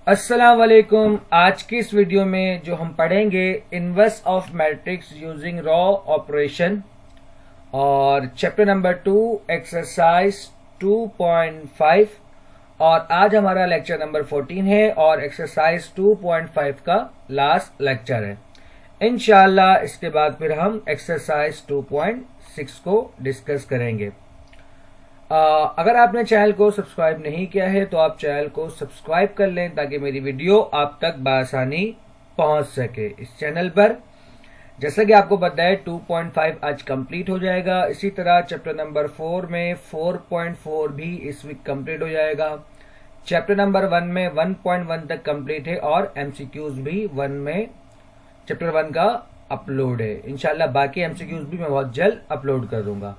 अस्सलाम वालेकुम। आज की इस वीडियो में जो हम पढ़ेंगे inverse of matrix using raw operation और चैप्टर नंबर 2 एक्सरसाइज 2.5 और आज हमारा लेक्चर नंबर 14 है और एक्सरसाइज 2.5 का लास्ट लेक्चर है। इंशाल्लाह इसके बाद फिर हम एक्सरसाइज 2.6 को डिस्कस करेंगे। अगर आपने चैनल को सब्सक्राइब नहीं किया है तो आप चैनल को सब्सक्राइब कर लें ताकि मेरी वीडियो आप तक बआसानी पहुंच सके। इस चैनल पर जैसा कि आपको पता है 2.5 आज कंप्लीट हो जाएगा। इसी तरह चैप्टर नंबर 4 में 4.4 भी इस वीक कंप्लीट हो जाएगा। चैप्टर नंबर 1 में 1.1 तक कंप्लीट है और एमसीक्यूज भी 1 में चैप्टर 1 का अपलोड है। इंशाल्लाह बाकी एमसीक्यूज भी मैं बहुत जल्द अपलोड कर दूंगा।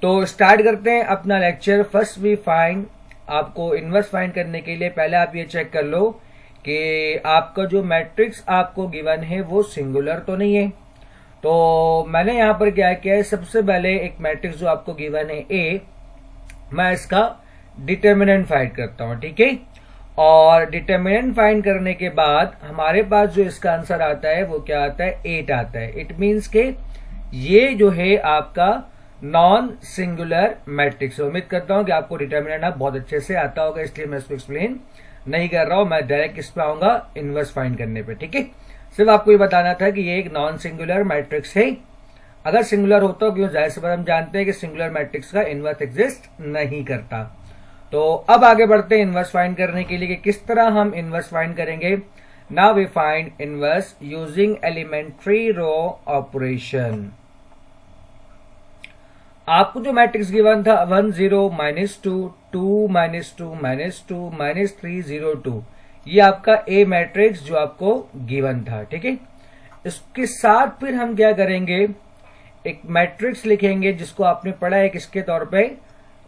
तो स्टार्ट करते हैं अपना लेक्चर। फर्स्ट वी फाइंड, आपको इनवर्स फाइंड करने के लिए पहले आप ये चेक कर लो कि आपका जो मैट्रिक्स आपको गिवन है वो सिंगुलर तो नहीं है। तो मैंने यहां पर क्या किया है, सबसे पहले एक मैट्रिक्स जो आपको गिवन है ए, मैं इसका डिटर्मिनेंट फाइंड करता हूं, ठीक है। और डिटर्मिनेंट फाइंड करने के बाद हमारे पास जो इसका आंसर आता है वो क्या आता है, 8 आता है। इट मीन्स के ये जो है आपका नॉन सिंगुलर मैट्रिक्स। उम्मीद करता हूं कि आपको डिटर्मिनेंट आप बहुत अच्छे से आता होगा, इसलिए मैं इसको एक्सप्लेन नहीं कर रहा हूं। मैं डायरेक्ट किस पे आऊंगा, इनवर्स फाइंड करने पे, ठीक है। सिर्फ आपको ये बताना था कि ये एक नॉन सिंगुलर मैट्रिक्स है। अगर सिंगुलर होता क्यों, जाहिर सी बात हम जानते हैं कि सिंगुलर मैट्रिक्स का इनवर्स एग्जिस्ट नहीं करता। तो अब आगे बढ़ते हैं इनवर्स फाइंड करने के लिए कि किस तरह हम इनवर्स फाइंड करेंगे। Now we find inverse using elementary row operation. आपको जो मैट्रिक्स गिवन था 1 0 -2 2 -2 -2 -3 0 2, ये आपका ए मैट्रिक्स जो आपको गिवन था, ठीक है। इसके साथ फिर हम क्या करेंगे, एक मैट्रिक्स लिखेंगे जिसको आपने पढ़ा है किसके तौर पे,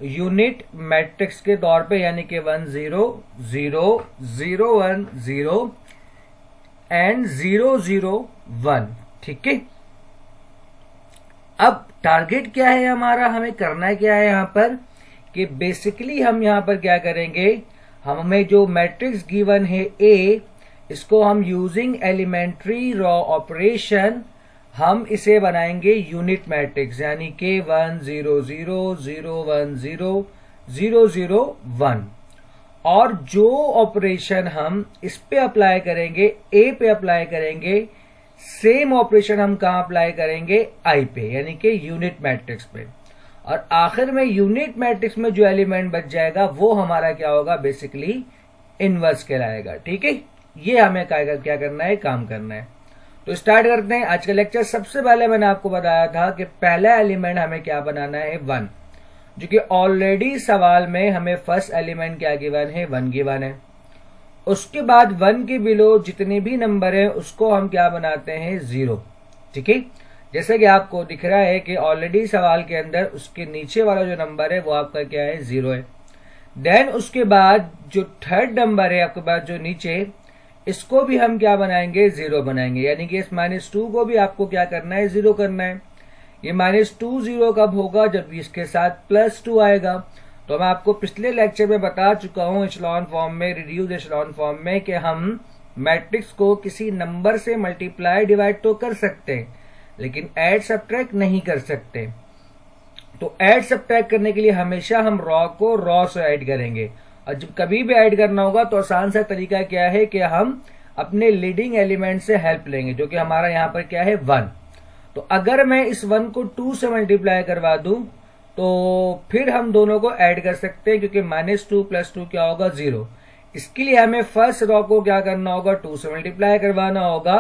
यूनिट मैट्रिक्स के तौर पे, यानी कि 1 0 0 0 1 0 एंड 0 0 1, ठीक है। अब टारगेट क्या है हमारा, हमें करना क्या है यहां पर कि बेसिकली हम यहां पर क्या करेंगे, हमें जो मैट्रिक्स गिवन है ए, इसको हम यूजिंग एलिमेंट्री रॉ ऑपरेशन हम इसे बनाएंगे यूनिट मैट्रिक्स, यानी कि 1 0 0 0 1 0 0 0 1। और जो ऑपरेशन हम इस पे अप्लाई करेंगे, ए पे अप्लाई करेंगे, सेम ऑपरेशन हम कहां अप्लाई करेंगे, आई पे, यानी कि यूनिट मैट्रिक्स पे। और आखिर में यूनिट मैट्रिक्स में जो एलिमेंट बच जाएगा वो हमारा क्या होगा, बेसिकली इनवर्स कहलाएगा, ठीक है। ये हमें क्या करना है, काम करना है। तो स्टार्ट करते हैं आज का लेक्चर। सबसे पहले मैंने आपको बताया था कि पहला एलिमेंट हमें क्या बनाना है, 1, जो कि ऑलरेडी सवाल में हमें फर्स्ट एलिमेंट क्या गिवन है, 1 गिवन है। उसके बाद 1 के बिलो जितने भी नंबर है उसको हम क्या बनाते हैं, 0, ठीक है। जैसे कि आपको दिख रहा है कि ऑलरेडी सवाल के अंदर उसके नीचे वाला जो नंबर है वो आपका क्या है, 0 है। देन उसके बाद जो थर्ड नंबर है आपके पास जो नीचे, इसको भी हम क्या बनाएंगे, 0 बनाएंगे, यानी कि इस -2 को भी आपको क्या करना है, 0 करना है। ये -2 0 कब होगा, जब इसके साथ +2 आएगा। तो मैं आपको पिछले लेक्चर में बता चुका हूं एशेलॉन फॉर्म में, रिड्यूस एशेलॉन फॉर्म में, कि हम मैट्रिक्स को किसी नंबर से मल्टीप्लाई डिवाइड तो कर सकते हैं लेकिन ऐड सब्ट्रैक्ट नहीं कर सकते। तो ऐड सब्ट्रैक्ट करने के लिए हमेशा हम रॉ को रॉ से ऐड करेंगे, और जब कभी भी ऐड करना होगा तो आसान सा तरीका क्या है कि हम अपने लीडिंग एलिमेंट से हेल्प लेंगे, जो कि हमारा यहां पर क्या है, 1। तो अगर मैं इस 1 को 2 से मल्टीप्लाई करवा दूं तो फिर हम दोनों को ऐड कर सकते हैं, क्योंकि -2 + 2 क्या होगा, 0। इसके लिए हमें फर्स्ट रॉ को क्या करना होगा, 2 से मल्टीप्लाई करवाना होगा।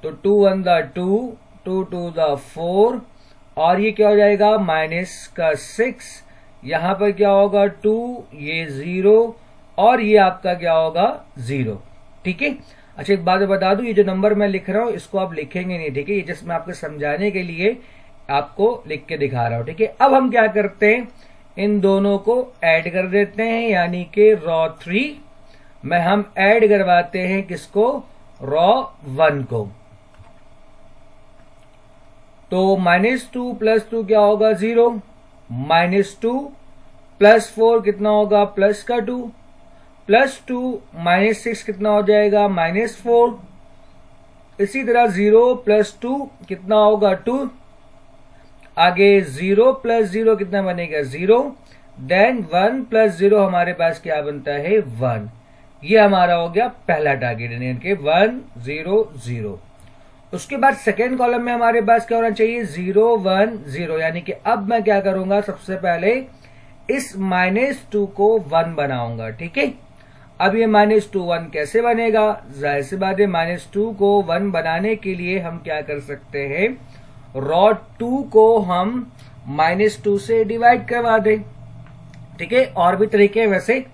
तो 2 1 2 2 2 4, और ये क्या हो जाएगा, -6, यहां पर क्या होगा 2, ये 0, और ये आपका क्या होगा, 0, ठीक है। अच्छा एक बात बता दूं, ये जो नंबर मैं लिख रहा हूं इसको आप लिखेंगे नहीं, ठीक है। ये जस्ट मैं आपको समझाने के लिए आपको लिख के दिखा रहा हूं, ठीक है। अब हम क्या करते हैं, इन दोनों को ऐड कर देते हैं, यानी कि रॉ 3 में हम ऐड करवाते हैं किसको, रॉ 1 को। तो -2 + 2 क्या होगा, 0, -2 + 4 कितना होगा, +2, +2 -6 कितना हो जाएगा -4। इसी तरह 0 + 2 कितना होगा 2। आगे 0 + 0 कितना बनेगा 0। देन 1 + 0 हमारे पास क्या बनता है 1। ये हमारा हो गया पहला टारगेट, यानी कि 1 0 0। उसके बाद सेकेंड कॉलम में हमारे पास क्या होना चाहिए 0 1 0, यानी कि अब मैं क्या करूंगा सबसे पहले इस -2 को 1 बनाऊंगा। ठीक है, अब ये -2 1 कैसे बनेगा, जाहिर सी बात है -2 को 1 बनाने के लिए हम क्या कर सकते हैं, रॉ 2 को हम -2 से डिवाइड करवा दें। ठीक है, और भी तरीके हैं वैसे,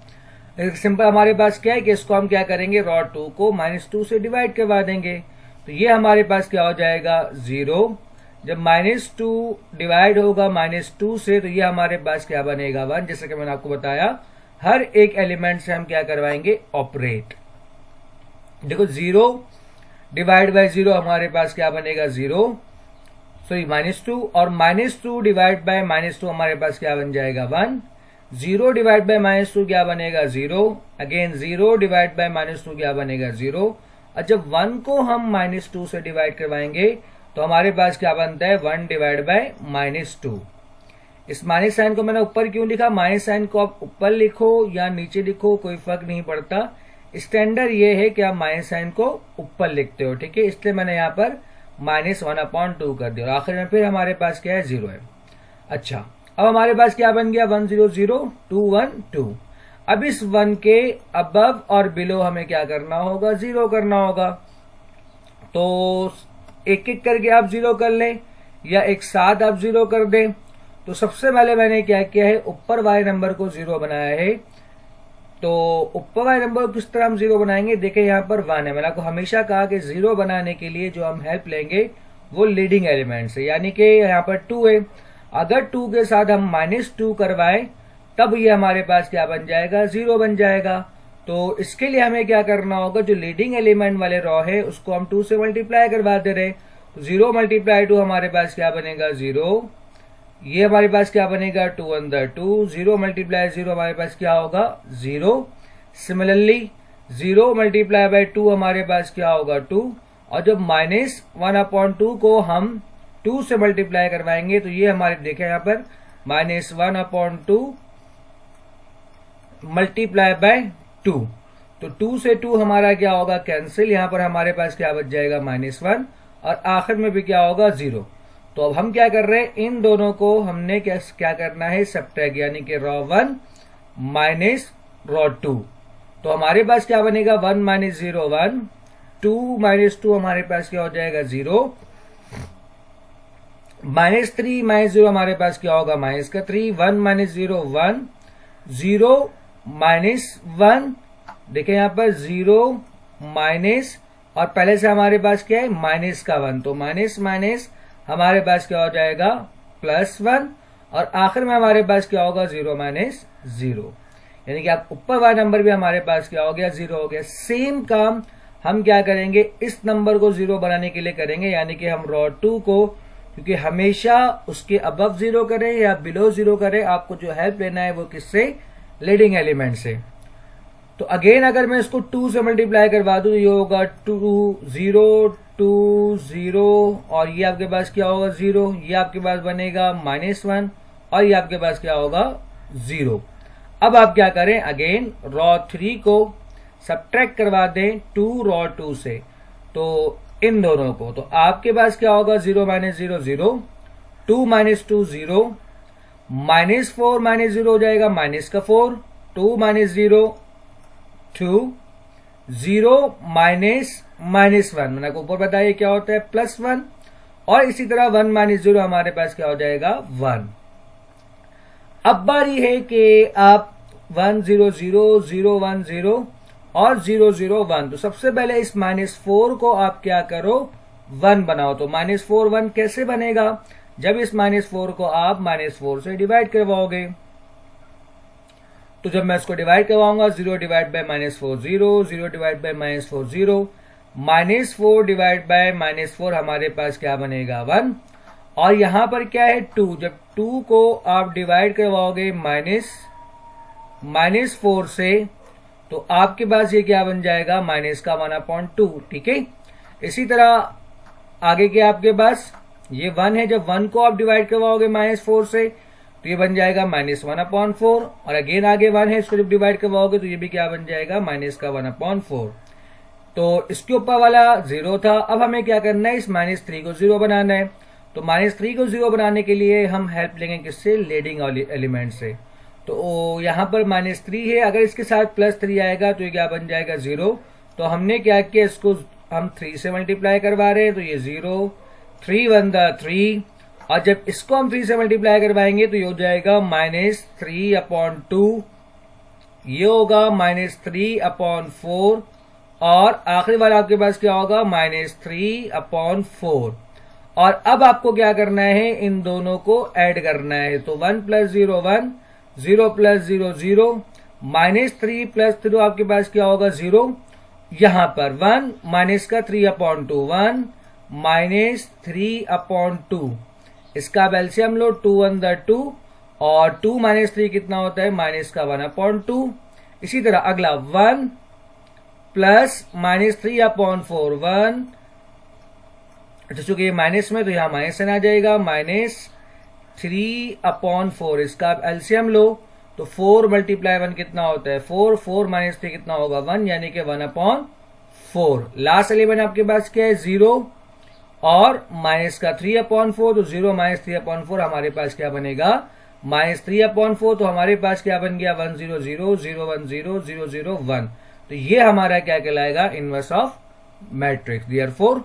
सिंपल हमारे पास क्या है कि इसको हम क्या करेंगे, रॉ 2 को -2 से डिवाइड करवा देंगे। तो ये हमारे पास क्या हो जाएगा 0। जब -2 डिवाइड होगा -2 से, तो ये हमारे पास क्या बनेगा 1। जैसे कि मैंने आपको बताया हर एक एलिमेंट से हम क्या करवाएंगे ऑपरेट। देखो 0 डिवाइड बाय 0 हमारे पास क्या बनेगा 0, सॉरी -2, और -2 डिवाइड बाय -2 हमारे पास क्या बन जाएगा 1। 0 डिवाइड बाय -2 क्या बनेगा 0। अगेन 0 डिवाइड बाय -2 क्या बनेगा 0। और जब 1 को हम -2 से डिवाइड करवाएंगे तो हमारे पास क्या बनता है 1 डिवाइड बाय -2। इस माइनस साइन को मैंने ऊपर क्यों लिखा, माइनस साइन को आप ऊपर लिखो या नीचे लिखो कोई फर्क नहीं पड़ता, स्टैंडर्ड ये है कि आप माइनस साइन को ऊपर लिखते हो। ठीक है, इसलिए मैंने यहाँ पर -1/2 कर दिया, और आखिर में फिर हमारे पास क्या है 0 है। अच्छा, अब हमारे पास क्या बन गया 1 0 0 2 1 2। अब इस 1 के अबव और बिलो हमें क्या करना होगा 0 करना होगा। तो एक एक करके आप 0 कर लें या एक साथ आप 0 कर दें। तो सबसे पहले मैंने क्या किया है, ऊपर वाले नंबर को 0 बनाया है। तो ऊपर वाले नंबर को किस तरह हम 0 बनाएंगे, देखें यहाँ पर 1 है। मैंने आपको हमेशा कहा कि 0 बनाने के लिए जो हम हेल्प लेंगे वो लीडिंग एलिमेंट से, यानी कि यहाँ पर 2 है, अगर 2 के साथ हम -2 करवाएं तब ये हमारे पास क्या बन जाएगा 0 बन जाएगा। तो इसके लिए हमें क्या करना होगा, जो लीडिंग एलिमेंट वाले रॉ है उसको हम 2 से मल्टीप्लाई करवा दे रहे। 0 × 2 हमारे पास क्या बनेगा 0। ये हमारे पास क्या बनेगा 2 अंदर 2। 0 × 0 हमारे पास क्या होगा 0। सिमिलरली 0 × 2 हमारे पास क्या होगा 2। और जब -1/2 को हम 2 से मल्टीप्लाई करवाएंगे तो ये हमारे देखें यहाँ पर -1/2 मल्टीप्लाई बाय 2। तो 2 से 2 हमारा क्या होगा कैंसिल, यहाँ पर हमारे पास क्या बच जाएगा -1, और आखिर में भी क्या होगा 0। तो अब हम क्या कर रहे हैं, इन दोनों को हमने क्या करना है सब्ट्रैक्ट, यानी कि रॉ 1 माइनस रॉ 2। तो हमारे पास क्या बनेगा 1 - 0 1, 2 - 2 हमारे पास क्या हो जाएगा 0, -3 - 0 हमारे पास क्या होगा -3, 1 - 0 1, 0 - 1। देखें यहाँ पर 0 माइनस, और पहले से हमारे पास क्या है माइनस का 1, तो माइनस माइनस हमारे पास क्या हो जाएगा +1, और आखिर में हमारे पास क्या होगा 0 - 0, यानी कि आप ऊपर वाला नंबर भी हमारे पास क्या हो गया 0 हो गया। सेम काम हम क्या करेंगे, इस नंबर को 0 बनाने के लिए करेंगे, यानी कि हम रॉ 2 को, क्योंकि हमेशा उसके अबव 0 करें या बिलो 0 करें, आपको जो हेल्प लेना है वो किससे, लीडिंग एलिमेंट से। तो अगेन अगर मैं इसको 2 से मल्टीप्लाई करवा दूं तो ये होगा 2 0 2 0, और ये आपके पास क्या होगा 0, ये आपके पास बनेगा -1, और ये आपके पास क्या होगा 0। अब आप क्या करें, अगेन रॉ 3 को सब्ट्रैक्ट करवा दें 2 रॉ 2 से, तो इन दोनों को, तो आपके पास क्या होगा 0 - 0 0, 2 - 2 0, -4 - 0 हो जाएगा -4, 2 - 0 2, 0 -1, मैंने आपको ऊपर बताया क्या होता है +1, और इसी तरह 1 - 0 हमारे पास क्या हो जाएगा 1। अब बारी है कि आप 1 0 0 0 1 0 और 0 0 1, तो सबसे पहले इस -4 को आप क्या करो 1 बनाओ। तो -4 1 कैसे बनेगा, जब इस -4 को आप -4 से डिवाइड करवाओगे। तो जब मैं इसको डिवाइड करवाऊंगा 0 divide by -4 0, 0 divide by -4 0, -4 divide by -4 हमारे पास क्या बनेगा 1, और यहां पर क्या है 2। जब 2 को आप डिवाइड करवाओगे -4 से, तो आपके पास ये क्या बन जाएगा, माइनस का 1/2। ठीक है, इसी तरह आगे के आपके पास ये 1 है, जब 1 को आप डिवाइड करवाओगे -4 से तो ये बन जाएगा -1/4, और अगेन आगे 1 है, इसको जब डिवाइड करवाओगे तो ये भी क्या बन जाएगा, माइनस का 1/4। तो इसके ऊपर वाला 0 था। अब हमें क्या करना है, इस -3 को 0 बनाना है। तो -3 को 0 बनाने के लिए हम हेल्प लेंगे किससे, लीडिंग एलिमेंट से। तो यहाँ पर -3 है, अगर इसके साथ +3 आएगा तो ये क्या बन जाएगा, 0। तो हमने क्या किया, इसको हम 3 से मल्टीप्लाई करवा रहे हैं, तो ये 0, 3 1 3, और जब इसको हम 3 से मल्टीप्लाई करवाएंगे तो ये हो जाएगा -3/2, ये होगा -3/4, और आखिरी वाला आपके पास क्या होगा, -3/4। और अब आपको क्या करना है, इन दोनों को ऐड करना है। तो 1 + 0 1, 0 + 0 0, -3 + 3 आपके पास क्या होगा, 0। यहां पर 1 माइनस का 3/2, 1 -3/2, इसका एलसीएम लो, 2 1 2, और 2 - 3 कितना होता है, माइनस का 1/2। इसी तरह अगला 1 प्लस -3/4, 1, अच्छा चूंकि ये माइनस में तो यहां माइनस आ जाएगा, -3/4, इसका एलसीएम लो, तो 4 × 1 कितना होता है, 4, 4 - 3 कितना होगा, 1, यानी कि 1/4। लास्ट एलिमेंट आपके पास क्या है, 0, और माइनस का 3/4, तो 0 - 3/4 हमारे पास क्या बनेगा, -3/4। तो हमारे पास क्या बन गया, 1 0 0 0 1 0 0 0 1। तो ये हमारा क्या कहलाएगा, inverse of matrix. Therefore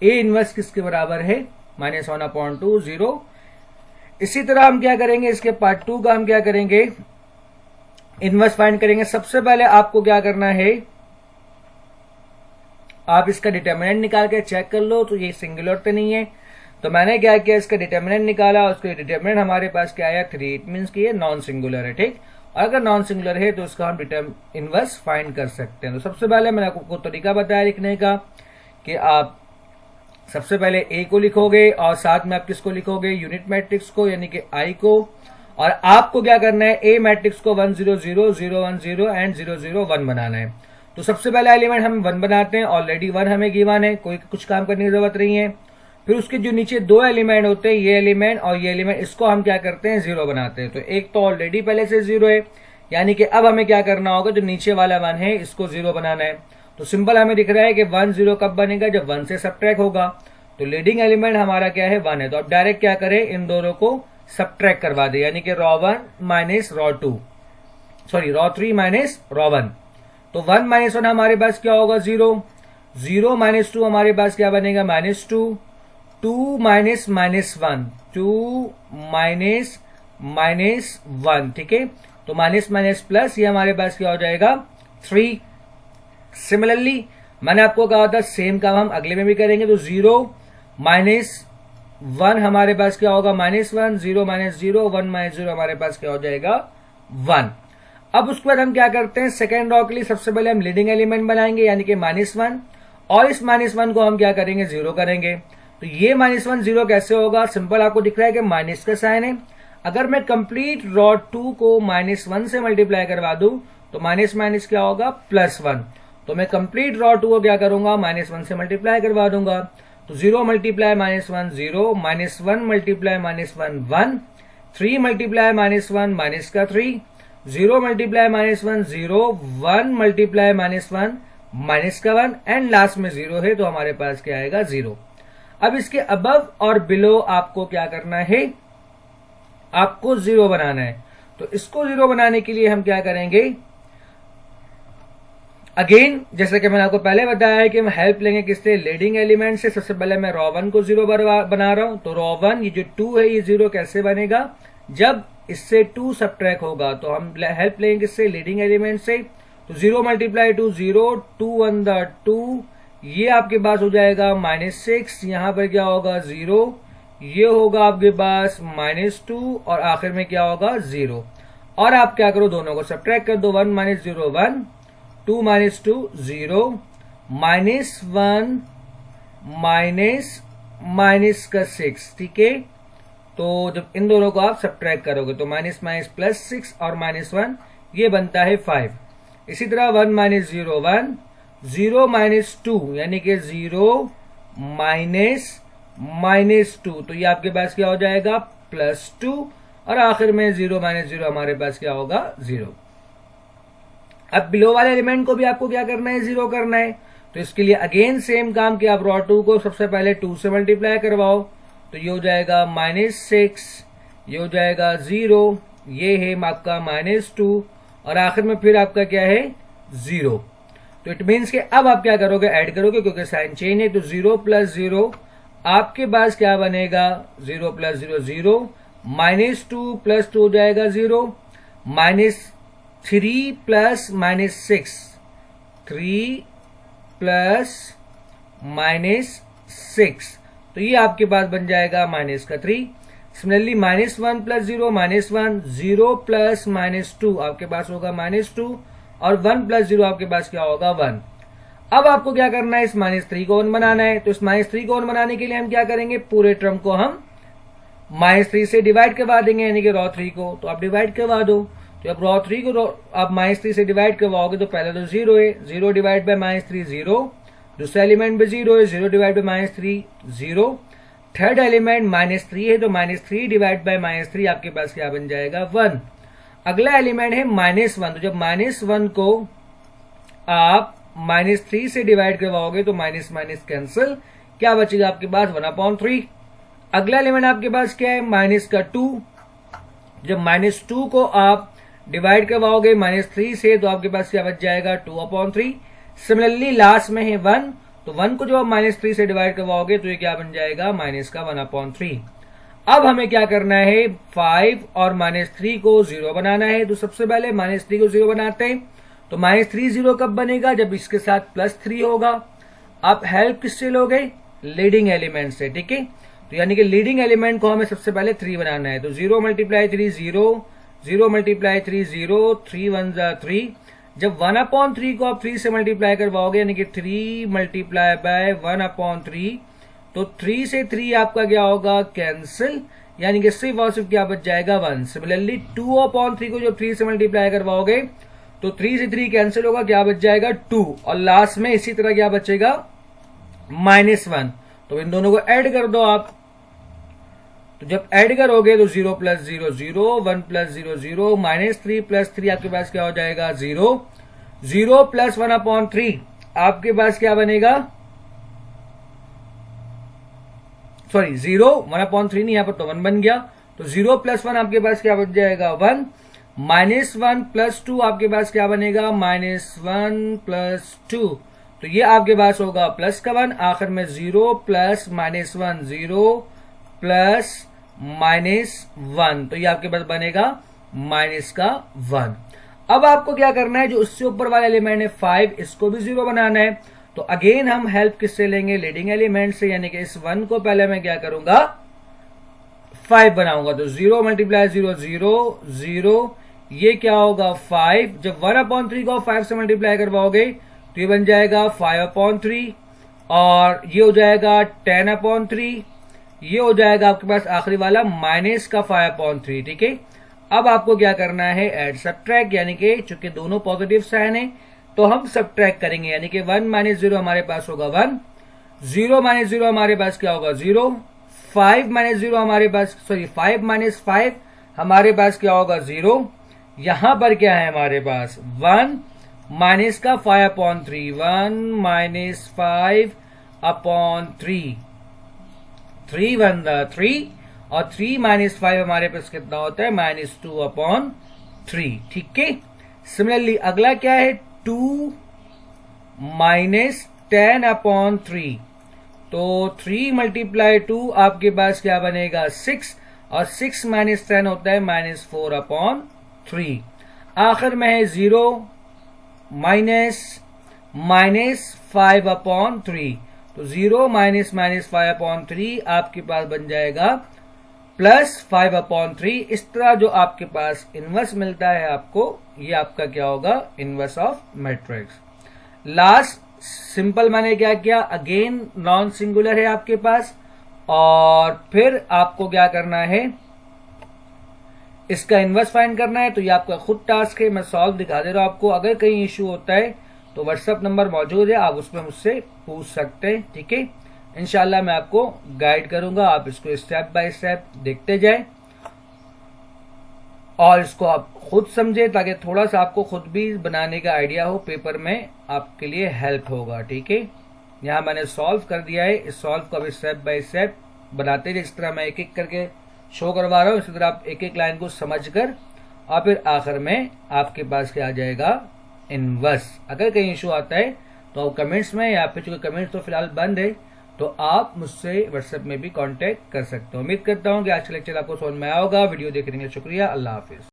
A inverse किसके बराबर है, -1/2 0। इसी तरह हम क्या करेंगे, इसके पार्ट 2 का हम क्या करेंगे, इनवर्स फाइंड करेंगे। सबसे पहले आपको क्या करना है, आप इसका डिटर्मिनेंट निकाल के चेक कर लो, तो ये सिंगुलर तो नहीं है। तो मैंने क्या किया, इसका डिटर्मिनेंट निकाला, उसके डिटर्मिनेंट हमारे पास क्या आया, 3। इट मीन्स कि ये नॉन सिंगुलर है। ठीक, और अगर नॉन सिंगुलर है तो उसका हम इनवर्स फाइंड कर सकते हैं। तो सबसे पहले मैंने आपको तरीका बताया लिखने का, कि आप सबसे पहले ए को लिखोगे और साथ में आप किसको लिखोगे, यूनिट मैट्रिक्स को, यानी कि आई को। और आपको क्या करना है, ए मैट्रिक्स को 1 0 0 0 1 0 एंड 0 0 1 बनाना है। तो सबसे पहला एलिमेंट हम 1 बनाते हैं, ऑलरेडी 1 हमें गिवन है, कोई कुछ काम करने की जरूरत नहीं है। फिर उसके जो नीचे 2 एलिमेंट होते हैं, ये एलिमेंट और ये एलिमेंट, इसको हम क्या करते हैं, 0 बनाते हैं। तो एक तो ऑलरेडी पहले से 0 है, यानी कि अब हमें क्या करना होगा, जो नीचे वाला 1 है इसको 0 बनाना है। तो सिंपल हमें दिख रहा है कि 1 0 कब बनेगा, जब 1 से सब्ट्रैक्ट होगा। तो लीडिंग एलिमेंट हमारा क्या है, 1 है। तो अब डायरेक्ट क्या करें, इन दोनों को सब्ट्रैक्ट करवा दे, यानी कि ρ1 - ρ2, सॉरी ρ3 - ρ1। तो 1 - 1 हमारे पास क्या होगा, 0, 0 - 2 हमारे पास क्या बनेगा, -2, 2 - -1, 2 - -1। ठीक है, तो माइनस प्लस, ये हमारे पास क्या हो जाएगा, 3। सिमिलरली मैंने आपको कहा था सेम काम हम अगले में भी करेंगे। तो 0 - 1 हमारे पास क्या होगा, -1, 0 - 0 1 - 0 हमारे पास क्या हो जाएगा, 1। अब उसके बाद हम क्या करते हैं, सेकेंड रॉ के लिए सबसे पहले हम लीडिंग एलिमेंट बनाएंगे, यानी कि -1, और इस -1 को हम क्या करेंगे, 0 करेंगे। तो ये -1 0 कैसे होगा, सिंपल आपको दिख रहा है कि माइनस का साइन है। अगर मैं कंप्लीट रॉ 2 को -1 से मल्टीप्लाई करवा दूं तो माइनस माइनस क्या होगा, +1। तो मैं कंप्लीट रॉ 2 को क्या करूंगा, -1 से मल्टीप्लाई करवा दूंगा। तो 0 × -1 0, -1 × -1 1, 3 × -1 -3, 0 × -1 0, 1 × -1 एंड लास्ट में 0 है, तो हमारे पास क्या आएगा, 0। अब इसके अबव और बिलो आपको क्या करना है, आपको 0 बनाना है। तो इसको 0 बनाने के लिए हम क्या करेंगे, अगेन जैसे कि मैंने आपको पहले बताया है कि हम हेल्प लेंगे किससे, लीडिंग एलिमेंट से। सबसे पहले मैं ρ1 को 0 बना रहा हूं। तो ρ1 ये जो 2 है ये 0 कैसे बनेगा, जब इससे 2 सब्ट्रैक्ट होगा। तो हम हेल्प लेंगे किससे, लीडिंग एलिमेंट से। तो 0 × 2 0, 2 1 2, ये आपके पास हो जाएगा -6, यहां पर क्या होगा, 0, ये होगा आपके पास -2, और आखिर में क्या होगा, 0। और आप क्या करो, दोनों को सब्ट्रैक्ट कर दो, 1 - 0 1, 2 - 2 0, -1 -6। ठीक है, तो जब इन दोनों को आप सब्ट्रैक्ट करोगे तो -+ 6 और -1 ये बनता है 5। इसी तरह 1 माइनस 0 1, 0 माइनस 2 यानी कि 0 माइनस 2, तो ये आपके पास क्या हो जाएगा +2, और आखिर में 0 माइनस 0 हमारे पास क्या होगा 0। अब बिलो वाले एलिमेंट को भी आपको क्या करना है 0 करना है, तो इसके लिए अगेन सेम काम कि आप ρ2 को सबसे पहले 2 से मल्टीप्लाई करवाओ, तो ये हो जाएगा -6, ये हो जाएगा 0, ये है आपका -2, और आखिर में फिर आपका क्या है 0। तो इट मीन्स कि अब आप क्या करोगे ऐड करोगे, क्योंकि साइन चेंज है, तो 0 + 0 आपके पास क्या बनेगा 0 + 0 0, -2 + 2 हो जाएगा 0, -3 + -6 3 + -6, तो ये आपके पास बन जाएगा -3। सिमिलरली -1 + 0 -1, 0 + -2 आपके पास होगा -2, और 1 + 0 आपके पास क्या होगा 1। अब आपको क्या करना है इस -3 को 1 बनाना है, तो इस -3 को 1 बनाने के लिए हम क्या करेंगे, पूरे टर्म को हम -3 से डिवाइड करवा देंगे, यानी कि ρ3 को, तो आप डिवाइड करवा दो। तो अब ρ3 को आप -3 से डिवाइड करवाओगे तो पहले तो 0 है, 0 डिवाइड बाय -3 0, दूसरा एलिमेंट भी 0 है, 0 डिवाइड बाय -3 0, थर्ड एलिमेंट -3 है, तो -3 डिवाइड बाय -3 आपके पास क्या बन जाएगा 1। अगला एलिमेंट है -1, तो जब -1 को आप -3 से डिवाइड करवाओगे तो माइनस माइनस कैंसिल, क्या बचेगा आपके पास 1/3। अगला एलिमेंट आपके पास क्या है -2, जब -2 को आप डिवाइड करवाओगे -3 से तो आपके पास क्या बच जाएगा 2/3। सिमिलरली लास्ट में है 1, तो 1 को जब आप -3 से डिवाइड करवाओगे तो ये क्या बन जाएगा -1/3। अब हमें क्या करना है 5 और -3 को 0 बनाना है, तो सबसे पहले -3 को 0 बनाते हैं, तो -3 0 कब बनेगा, जब इसके साथ +3 होगा। आप हेल्प किससे लोगे, लीडिंग एलिमेंट से, ठीक है। तो यानी कि लीडिंग एलिमेंट को हमें सबसे पहले 3 बनाना है, तो 0 × 3 0, 0 × 3 0, 3 1 3। जब 1/3 को आप 3 से मल्टीप्लाई करवाओगे, यानी कि 3 × 1/3, तो 3 से 3 आपका क्या होगा कैंसिल, यानी कि सिर्फ और सिर्फ क्या बच जाएगा 1। सिमिलरली 2/3 को जब 3 से मल्टीप्लाई करवाओगे तो 3 से 3 कैंसिल होगा, क्या बच जाएगा 2, और लास्ट में इसी तरह क्या बचेगा -1। तो इन दोनों को ऐड कर दो आप, तो जब ऐड करोगे तो 0 + 0 0, 1 + 0 0, -3 + 3 आपके पास क्या हो जाएगा 0, 0 + 1/3 आपके पास क्या बनेगा, सॉरी 0 1/3 नहीं, यहां पर तो 1 बन गया, तो 0 + 1 आपके पास क्या बच जाएगा 1, -1 + 2 आपके पास क्या बनेगा -1 + 2, तो ये आपके पास होगा +1, आखिर में 0 + -1 0 + -1, तो ये आपके पास बनेगा -1। अब आपको क्या करना है, जो उससे ऊपर वाला एलिमेंट है 5, इसको भी 0 बनाना है, तो अगेन हम हेल्प किससे लेंगे, लीडिंग एलिमेंट से, यानी कि इस 1 को पहले मैं क्या करूंगा 5 बनाऊंगा, तो 0 × 0 0 0, ये क्या होगा 5। जब 1/3 को 5 से मल्टीप्लाई करवाओगे तो ये बन जाएगा 5/3, और ये हो जाएगा 10/3, ये हो जाएगा आपके पास आखिरी वाला -5/3, ठीक है। अब आपको क्या करना है ऐड सब्ट्रैक्ट, यानी कि चूंकि दोनों पॉजिटिव साइन है तो हम सब्ट्रैक्ट करेंगे, यानी कि 1 - 0 हमारे पास होगा 1, 0 - 0 हमारे पास क्या होगा 0, 5 - 0 हमारे पास, सॉरी 5 - 5 हमारे पास क्या होगा 0। यहां पर क्या है हमारे पास 1 माइनस का 5/3, 1 - 5/3, 3 1 3, और 3 - 5 हमारे पास कितना होता है -2/3, ठीक है। सिमिलरली अगला क्या है 2 - 10/3, तो 3 × 2 आपके पास क्या बनेगा 6, और 6 - 10 होता है -4/3। आखिर में है 0 -5/3, तो 0 - 5/3 आपके पास बन जाएगा +5/3। इस तरह जो आपके पास इनवर्स मिलता है आपको, ये आपका क्या होगा inverse of matrix. Last simple मैंने क्या किया, अगेन नॉन सिंगुलर है आपके पास, और फिर आपको क्या करना है इसका इनवर्स फाइंड करना है तो ये आपका खुद टास्क है, मैं सॉल्व दिखा दे रहा हूं आपको। अगर कहीं इश्यू होता है तो व्हाट्सएप नंबर मौजूद है, आप उसमें मुझसे पूछ सकते हैं, ठीक है। इंशाल्लाह मैं आपको गाइड करूंगा, आप इसको स्टेप बाय स्टेप देखते जाएं और इसको आप खुद समझे ताकि थोड़ा सा आपको खुद भी बनाने का आइडिया हो, पेपर में आपके लिए हेल्प होगा, ठीक है। यहाँ मैंने सॉल्व कर दिया है, इस सॉल्व को अभी स्टेप बाय स्टेप बनाते जाए, जिस तरह मैं एक एक करके शो करवा रहा हूँ इसी तरह आप एक एक लाइन को समझकर और फिर आखिर में आपके पास क्या आ जाएगा, इनवर्स। अगर कहीं इशू आता है तो कमेंट्स में, या फिर चूंकि कमेंट्स तो फिलहाल बंद है तो आप मुझसे व्हाट्सएप में भी कांटेक्ट कर सकते हो। उम्मीद करता हूँ कि आज का लेक्चर आपको समझ में आया होगा। वीडियो देखने के लिए शुक्रिया। अल्लाह हाफिज।